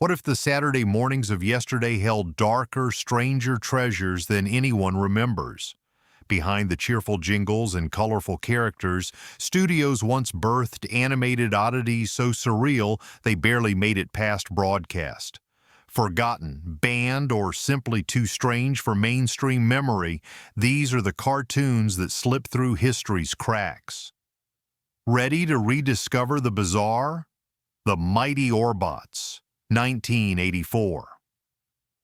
What if the Saturday mornings of yesterday held darker, stranger treasures than anyone remembers? Behind the cheerful jingles and colorful characters, studios once birthed animated oddities so surreal they barely made it past broadcast. Forgotten, banned, or simply too strange for mainstream memory, these are the cartoons that slip through history's cracks. Ready to rediscover the bizarre? The Mighty Orbots, 1984.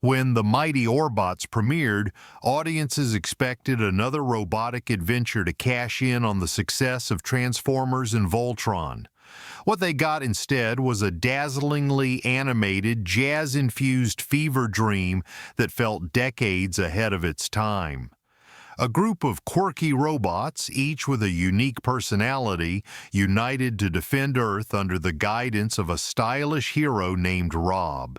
When The Mighty Orbots premiered, audiences expected another robotic adventure to cash in on the success of Transformers and Voltron. What they got instead was a dazzlingly animated, jazz-infused fever dream that felt decades ahead of its time. A group of quirky robots, each with a unique personality, united to defend Earth under the guidance of a stylish hero named Rob.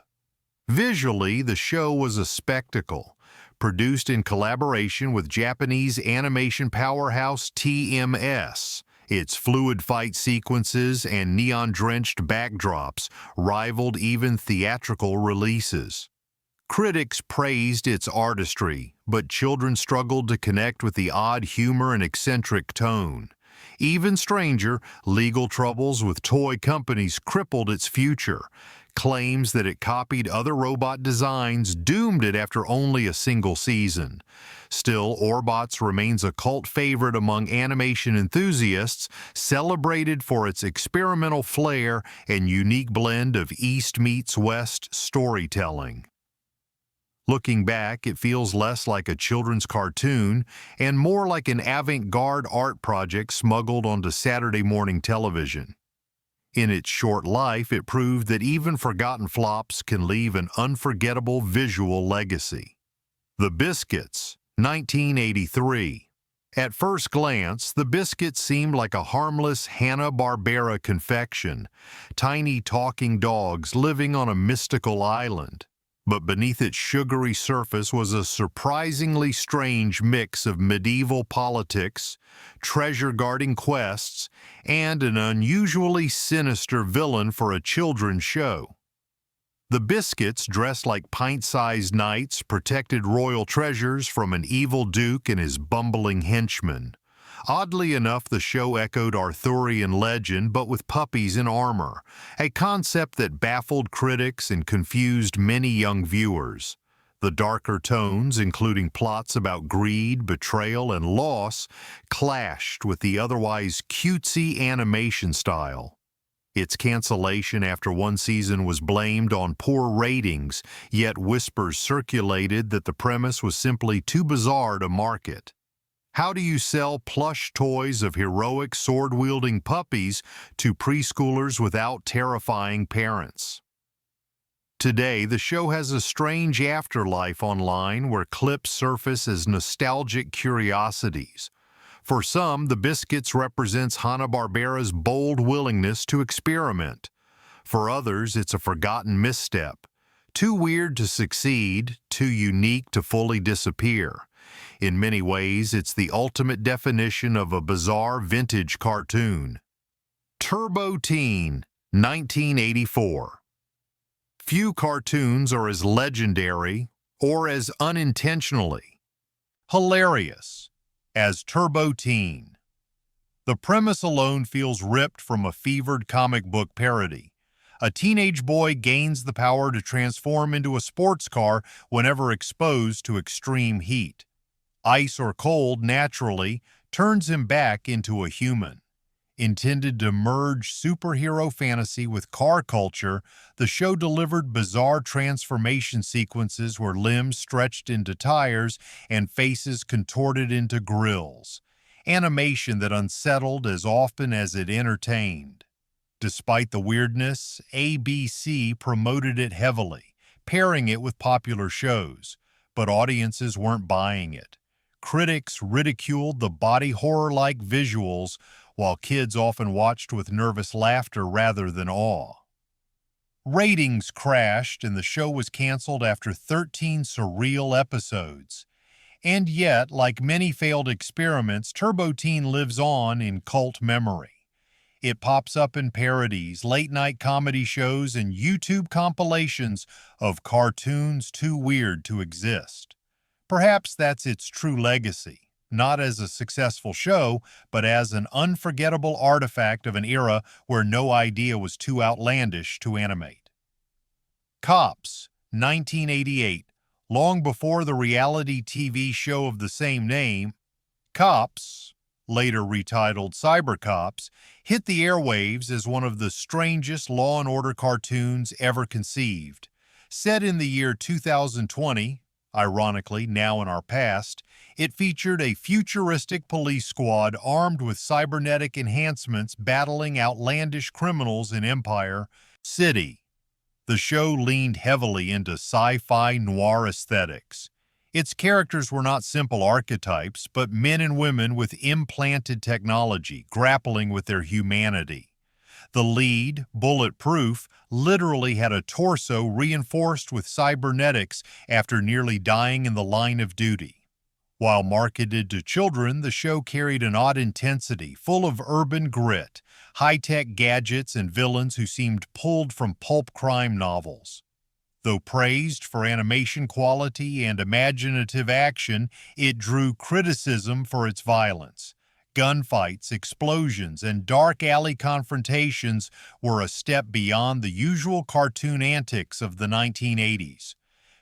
Visually, the show was a spectacle. Produced in collaboration with Japanese animation powerhouse TMS, its fluid fight sequences and neon-drenched backdrops rivaled even theatrical releases. Critics praised its artistry, but children struggled to connect with the odd humor and eccentric tone. Even stranger, legal troubles with toy companies crippled its future. Claims that it copied other robot designs doomed it after only a single season. Still, Orbots remains a cult favorite among animation enthusiasts, celebrated for its experimental flair and unique blend of East meets West storytelling. Looking back, it feels less like a children's cartoon and more like an avant-garde art project smuggled onto Saturday morning television. In its short life, it proved that even forgotten flops can leave an unforgettable visual legacy. The Biskitts, 1983. At first glance, the Biskitts seemed like a harmless Hanna-Barbera confection, tiny talking dogs living on a mystical island. But beneath its sugary surface was a surprisingly strange mix of medieval politics, treasure-guarding quests, and an unusually sinister villain for a children's show. The Biskitts, dressed like pint-sized knights, protected royal treasures from an evil duke and his bumbling henchmen. Oddly enough, the show echoed Arthurian legend, but with puppies in armor, a concept that baffled critics and confused many young viewers. The darker tones, including plots about greed, betrayal, and loss, clashed with the otherwise cutesy animation style. Its cancellation after one season was blamed on poor ratings, yet whispers circulated that the premise was simply too bizarre to market. How do you sell plush toys of heroic sword-wielding puppies to preschoolers without terrifying parents? Today, the show has a strange afterlife online where clips surface as nostalgic curiosities. For some, the Biskitts represents Hanna-Barbera's bold willingness to experiment. For others, it's a forgotten misstep. Too weird to succeed, too unique to fully disappear. In many ways, it's the ultimate definition of a bizarre vintage cartoon. Turbo Teen, 1984. Few cartoons are as legendary, or as unintentionally hilarious, as Turbo Teen. The premise alone feels ripped from a fevered comic book parody. A teenage boy gains the power to transform into a sports car whenever exposed to extreme heat. Ice or cold, naturally, turns him back into a human. Intended to merge superhero fantasy with car culture, the show delivered bizarre transformation sequences where limbs stretched into tires and faces contorted into grills. Animation that unsettled as often as it entertained. Despite the weirdness, ABC promoted it heavily, pairing it with popular shows, but audiences weren't buying it. Critics ridiculed the body horror-like visuals, while kids often watched with nervous laughter rather than awe. Ratings crashed and the show was canceled after 13 surreal episodes. And yet, like many failed experiments, Turbo Teen lives on in cult memory. It pops up in parodies, late-night comedy shows, and YouTube compilations of cartoons too weird to exist. Perhaps that's its true legacy, not as a successful show, but as an unforgettable artifact of an era where no idea was too outlandish to animate. Cops, 1988. Long before the reality TV show of the same name, Cops, later retitled Cyber Cops, hit the airwaves as one of the strangest Law and Order cartoons ever conceived. Set in the year 2020, ironically now in our past, it featured a futuristic police squad armed with cybernetic enhancements battling outlandish criminals in Empire City. The show leaned heavily into sci-fi noir aesthetics. Its characters were not simple archetypes, but men and women with implanted technology, grappling with their humanity. The lead, Bulletproof, literally had a torso reinforced with cybernetics after nearly dying in the line of duty. While marketed to children, the show carried an odd intensity, full of urban grit, high-tech gadgets, and villains who seemed pulled from pulp crime novels. Though praised for animation quality and imaginative action, it drew criticism for its violence. Gunfights, explosions, and dark alley confrontations were a step beyond the usual cartoon antics of the 1980s.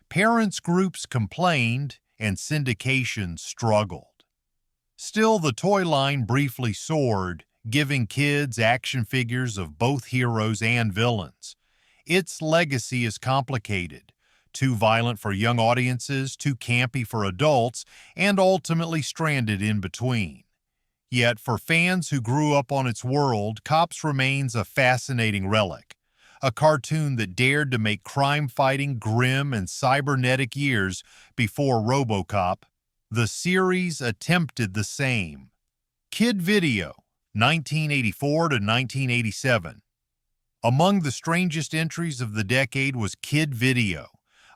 Parents' groups complained, and syndication struggled. Still, the toy line briefly soared, giving kids action figures of both heroes and villains. Its legacy is complicated, too violent for young audiences, too campy for adults, and ultimately stranded in between. Yet, for fans who grew up on its world, Cops remains a fascinating relic, a cartoon that dared to make crime-fighting grim and cybernetic years before RoboCop. The series attempted the same. Kid Video, 1984 to 1987. Among the strangest entries of the decade was Kid Video,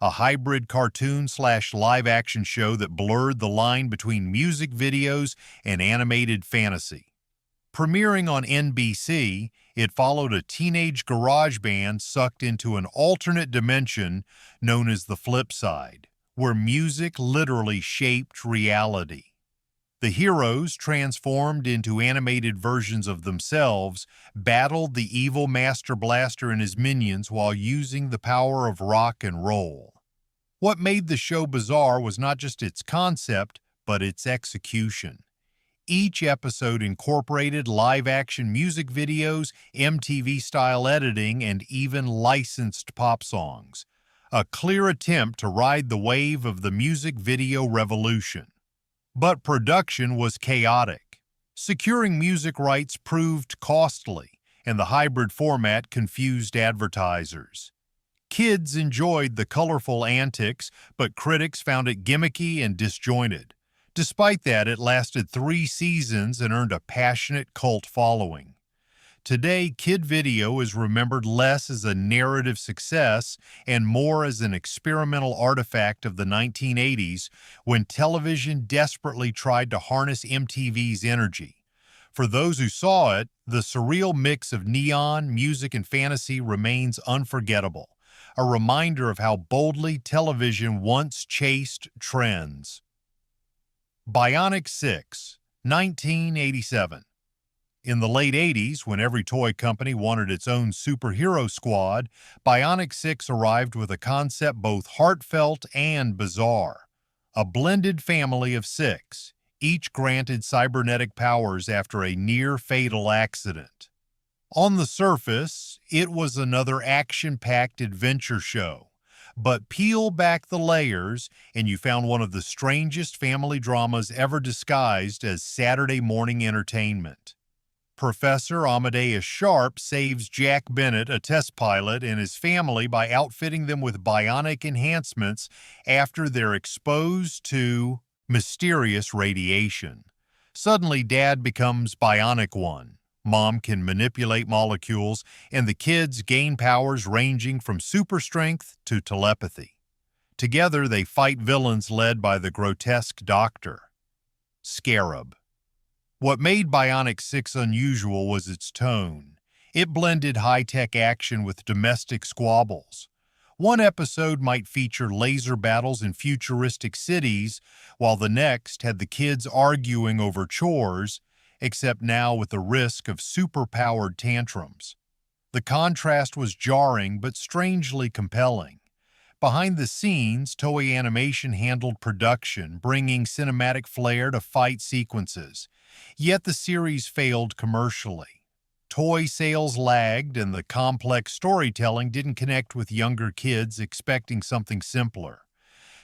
a hybrid cartoon/live-action show that blurred the line between music videos and animated fantasy. Premiering on NBC, it followed a teenage garage band sucked into an alternate dimension known as the Flip Side, where music literally shaped reality. The heroes, transformed into animated versions of themselves, battled the evil Master Blaster and his minions while using the power of rock and roll. What made the show bizarre was not just its concept, but its execution. Each episode incorporated live-action music videos, MTV-style editing, and even licensed pop songs. A clear attempt to ride the wave of the music video revolution. But production was chaotic. Securing music rights proved costly, and the hybrid format confused advertisers. Kids enjoyed the colorful antics, but critics found it gimmicky and disjointed. Despite that, it lasted 3 seasons and earned a passionate cult following. Today, Kid Video is remembered less as a narrative success and more as an experimental artifact of the 1980s when television desperately tried to harness MTV's energy. For those who saw it, the surreal mix of neon, music, and fantasy remains unforgettable, a reminder of how boldly television once chased trends. Bionic Six, 1987. In the late 80s, when every toy company wanted its own superhero squad, Bionic Six arrived with a concept both heartfelt and bizarre. A blended family of 6, each granted cybernetic powers after a near-fatal accident. On the surface, it was another action-packed adventure show. But peel back the layers, and you found one of the strangest family dramas ever disguised as Saturday morning entertainment. Professor Amadeus Sharp saves Jack Bennett, a test pilot, and his family by outfitting them with bionic enhancements after they're exposed to mysterious radiation. Suddenly, Dad becomes Bionic One. Mom can manipulate molecules, and the kids gain powers ranging from super strength to telepathy. Together, they fight villains led by the grotesque Doctor Scarab. What made Bionic Six unusual was its tone. It blended high-tech action with domestic squabbles. One episode might feature laser battles in futuristic cities, while the next had the kids arguing over chores, except now with the risk of super-powered tantrums. The contrast was jarring but strangely compelling. Behind the scenes, Toei Animation handled production, bringing cinematic flair to fight sequences. Yet the series failed commercially. Toy sales lagged, and the complex storytelling didn't connect with younger kids expecting something simpler.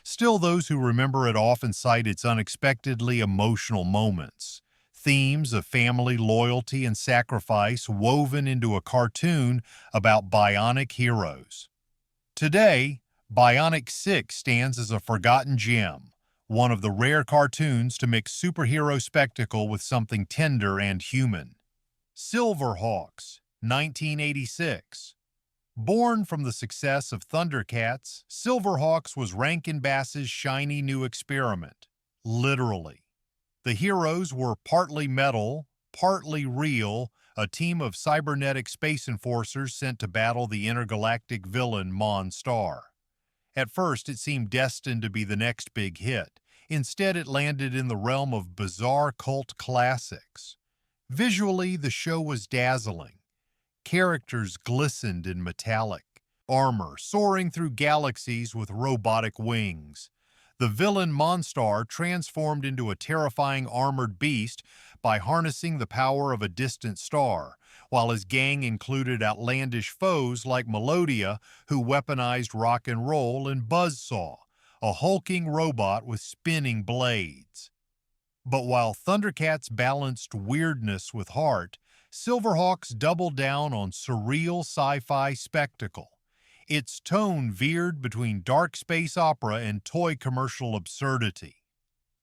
Still, those who remember it often cite its unexpectedly emotional moments. Themes of family loyalty and sacrifice woven into a cartoon about bionic heroes. Today, Bionic Six stands as a forgotten gem, one of the rare cartoons to mix superhero spectacle with something tender and human. SilverHawks, 1986. Born from the success of Thundercats, SilverHawks was Rankin Bass's shiny new experiment, literally. The heroes were partly metal, partly real, a team of cybernetic space enforcers sent to battle the intergalactic villain Monstar. At first, it seemed destined to be the next big hit. Instead, it landed in the realm of bizarre cult classics. Visually, the show was dazzling. Characters glistened in metallic armor, soaring through galaxies with robotic wings. The villain Monstar transformed into a terrifying armored beast by harnessing the power of a distant star, while his gang included outlandish foes like Melodia, who weaponized rock and roll, and Buzzsaw, a hulking robot with spinning blades. But while Thundercats balanced weirdness with heart, SilverHawks doubled down on surreal sci-fi spectacle. Its tone veered between dark space opera and toy commercial absurdity.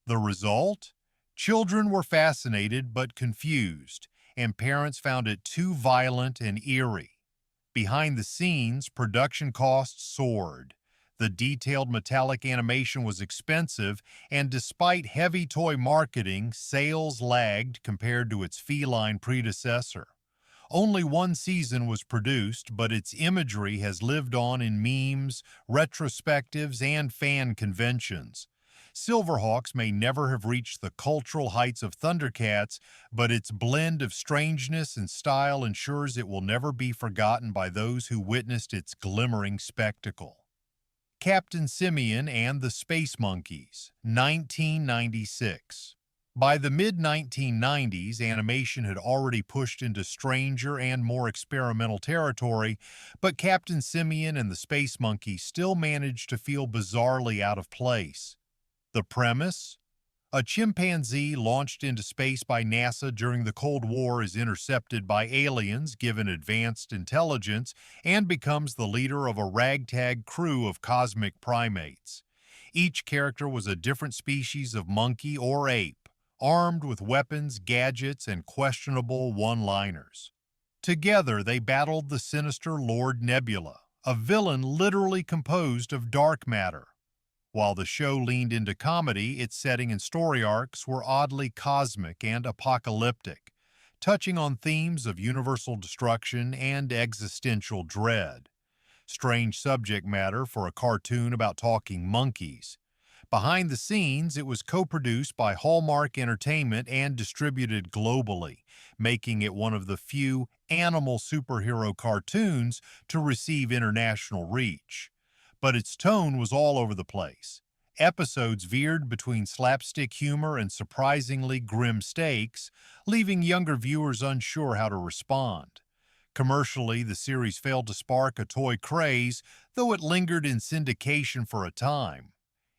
The result? Children were fascinated but confused, and parents found it too violent and eerie. Behind the scenes, production costs soared. The detailed metallic animation was expensive, and despite heavy toy marketing, sales lagged compared to its feline predecessor. Only one season was produced, but its imagery has lived on in memes, retrospectives, and fan conventions. SilverHawks may never have reached the cultural heights of Thundercats, but its blend of strangeness and style ensures it will never be forgotten by those who witnessed its glimmering spectacle. Captain Simian and the Space Monkeys, 1996. By the mid-1990s, animation had already pushed into stranger and more experimental territory, but Captain Simian and the Space Monkeys still managed to feel bizarrely out of place. The premise? A chimpanzee launched into space by NASA during the Cold War is intercepted by aliens given advanced intelligence and becomes the leader of a ragtag crew of cosmic primates. Each character was a different species of monkey or ape, armed with weapons, gadgets, and questionable one-liners. Together, they battled the sinister Lord Nebula, a villain literally composed of dark matter. While the show leaned into comedy, its setting and story arcs were oddly cosmic and apocalyptic, touching on themes of universal destruction and existential dread. Strange subject matter for a cartoon about talking monkeys. Behind the scenes, it was co-produced by Hallmark Entertainment and distributed globally, making it one of the few animal superhero cartoons to receive international reach. But its tone was all over the place. Episodes veered between slapstick humor and surprisingly grim stakes, leaving younger viewers unsure how to respond. Commercially, the series failed to spark a toy craze, though it lingered in syndication for a time.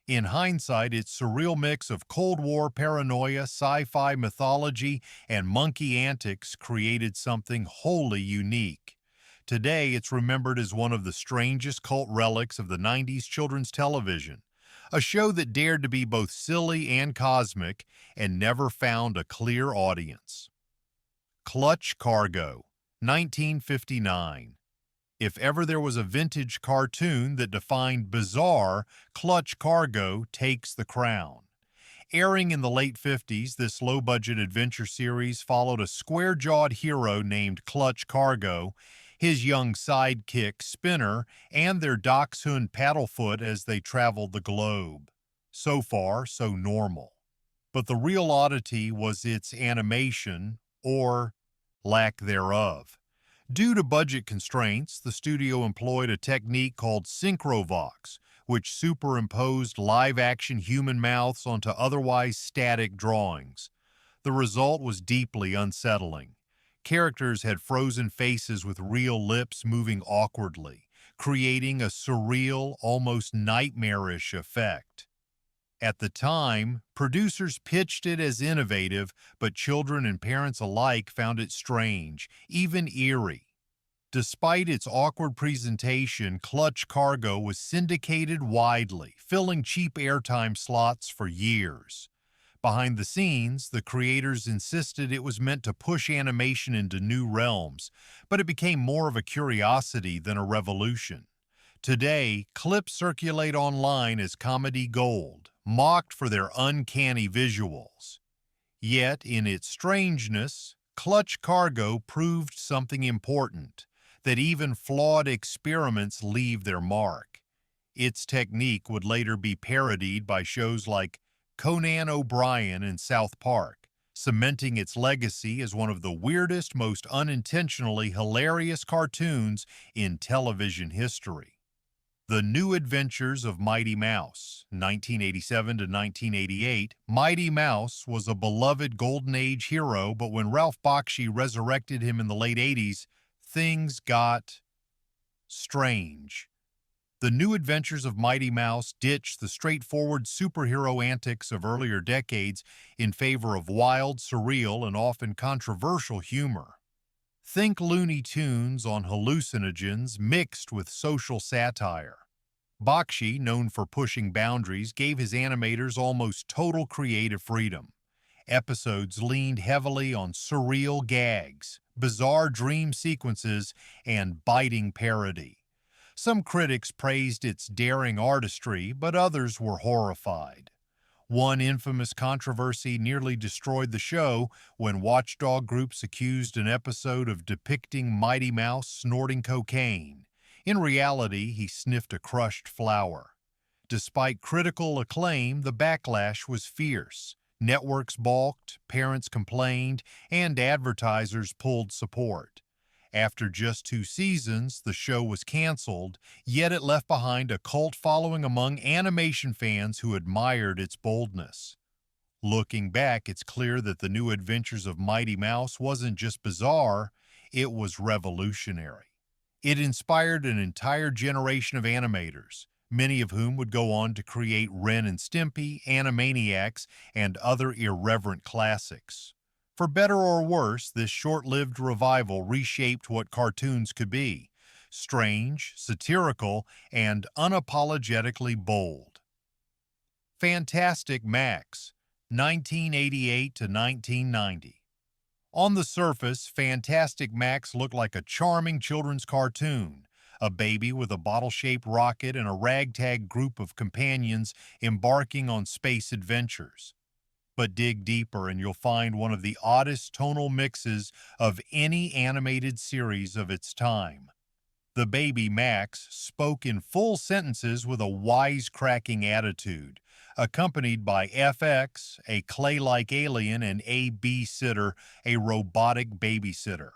In hindsight, its surreal mix of Cold War paranoia, sci-fi mythology, and monkey antics created something wholly unique. Today, it's remembered as one of the strangest cult relics of the 90s children's television, a show that dared to be both silly and cosmic and never found a clear audience. Clutch Cargo, 1959. If ever there was a vintage cartoon that defined bizarre, Clutch Cargo takes the crown. Airing in the late 50s, this low-budget adventure series followed a square-jawed hero named Clutch Cargo, his young sidekick Spinner, and their dachshund Paddlefoot as they traveled the globe. So far, so normal. But the real oddity was its animation, or lack thereof. Due to budget constraints, the studio employed a technique called synchrovox, which superimposed live-action human mouths onto otherwise static drawings. The result was deeply unsettling. Characters had frozen faces with real lips moving awkwardly, creating a surreal, almost nightmarish effect. At the time, producers pitched it as innovative, but children and parents alike found it strange, even eerie. Despite its awkward presentation, Clutch Cargo was syndicated widely, filling cheap airtime slots for years. Behind the scenes, the creators insisted it was meant to push animation into new realms, but it became more of a curiosity than a revolution. Today, clips circulate online as comedy gold, mocked for their uncanny visuals. Yet, in its strangeness, Clutch Cargo proved something important, that even flawed experiments leave their mark. Its technique would later be parodied by shows like Conan O'Brien and South Park, cementing its legacy as one of the weirdest, most unintentionally hilarious cartoons in television history. The New Adventures of Mighty Mouse, 1987 to 1988. Mighty Mouse was a beloved Golden Age hero, but when Ralph Bakshi resurrected him in the late 80s, things got strange. The New Adventures of Mighty Mouse ditched the straightforward superhero antics of earlier decades in favor of wild, surreal, and often controversial humor. Think Looney Tunes on hallucinogens mixed with social satire. Bakshi, known for pushing boundaries, gave his animators almost total creative freedom. Episodes leaned heavily on surreal gags, bizarre dream sequences, and biting parody. Some critics praised its daring artistry, but others were horrified. One infamous controversy nearly destroyed the show when watchdog groups accused an episode of depicting Mighty Mouse snorting cocaine. In reality, he sniffed a crushed flower. Despite critical acclaim, the backlash was fierce. Networks balked, parents complained, and advertisers pulled support. After just 2 seasons, the show was canceled, yet it left behind a cult following among animation fans who admired its boldness. Looking back, it's clear that the New Adventures of Mighty Mouse wasn't just bizarre, it was revolutionary. It inspired an entire generation of animators, many of whom would go on to create Ren and Stimpy, Animaniacs, and other irreverent classics. For better or worse, this short-lived revival reshaped what cartoons could be: strange, satirical, and unapologetically bold. Fantastic Max, 1988 to 1990. On the surface, Fantastic Max looked like a charming children's cartoon, a baby with a bottle-shaped rocket and a ragtag group of companions embarking on space adventures. But dig deeper and you'll find one of the oddest tonal mixes of any animated series of its time. The baby Max spoke in full sentences with a wisecracking attitude, accompanied by FX, a clay-like alien, and A-B-Sitter, a robotic babysitter.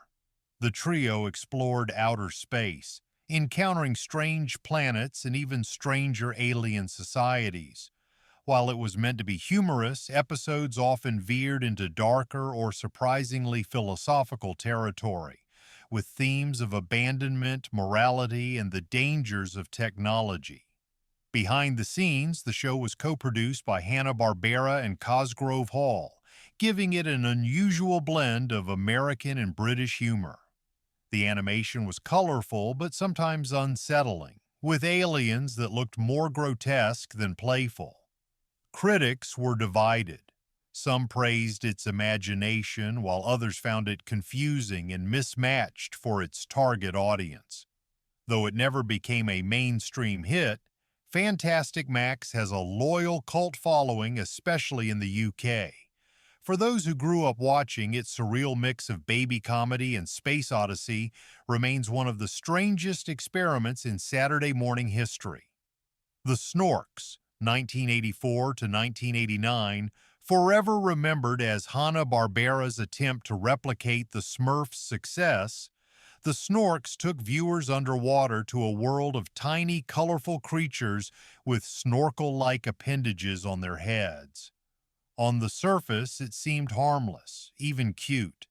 The trio explored outer space, encountering strange planets and even stranger alien societies. While it was meant to be humorous, episodes often veered into darker or surprisingly philosophical territory, with themes of abandonment, morality, and the dangers of technology. Behind the scenes, the show was co-produced by Hanna-Barbera and Cosgrove Hall, giving it an unusual blend of American and British humor. The animation was colorful but sometimes unsettling, with aliens that looked more grotesque than playful. Critics were divided. Some praised its imagination, while others found it confusing and mismatched for its target audience. Though it never became a mainstream hit, Fantastic Max has a loyal cult following, especially in the UK. For those who grew up watching, its surreal mix of baby comedy and space odyssey remains one of the strangest experiments in Saturday morning history. The Snorks, 1984 to 1989, forever remembered as Hanna-Barbera's attempt to replicate the Smurfs' success, the Snorks took viewers underwater to a world of tiny, colorful creatures with snorkel-like appendages on their heads. On the surface, it seemed harmless, even cute.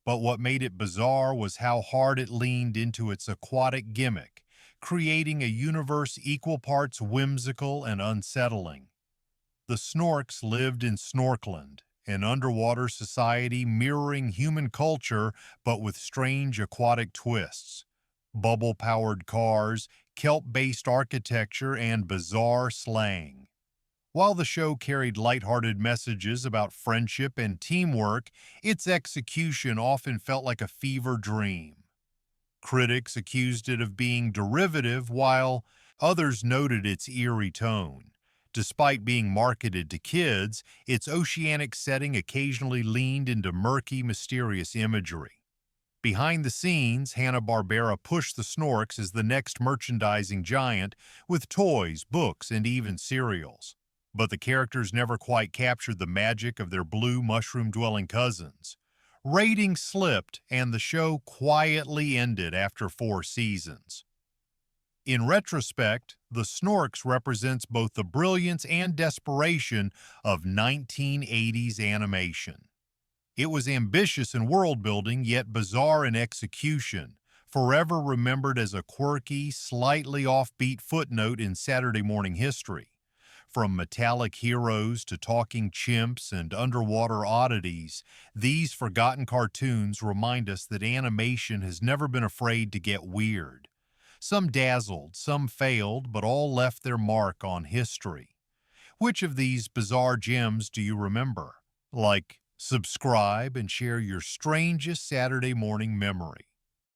But what made it bizarre was how hard it leaned into its aquatic gimmick, creating a universe equal parts whimsical and unsettling. The Snorks lived in Snorkland, an underwater society mirroring human culture but with strange aquatic twists. Bubble-powered cars, kelp-based architecture, and bizarre slang. While the show carried lighthearted messages about friendship and teamwork, its execution often felt like a fever dream. Critics accused it of being derivative, while others noted its eerie tone. Despite being marketed to kids, its oceanic setting occasionally leaned into murky, mysterious imagery. Behind the scenes, Hanna-Barbera pushed the Snorks as the next merchandising giant with toys, books, and even cereals. But the characters never quite captured the magic of their blue mushroom-dwelling cousins. Ratings slipped, and the show quietly ended after 4 seasons. In retrospect, the Snorks represents both the brilliance and desperation of 1980s animation. It was ambitious in world-building, yet bizarre in execution, forever remembered as a quirky, slightly offbeat footnote in Saturday morning history. From metallic heroes to talking chimps and underwater oddities, these forgotten cartoons remind us that animation has never been afraid to get weird. Some dazzled, some failed, but all left their mark on history. Which of these bizarre gems do you remember? Like, subscribe, and share your strangest Saturday morning memory.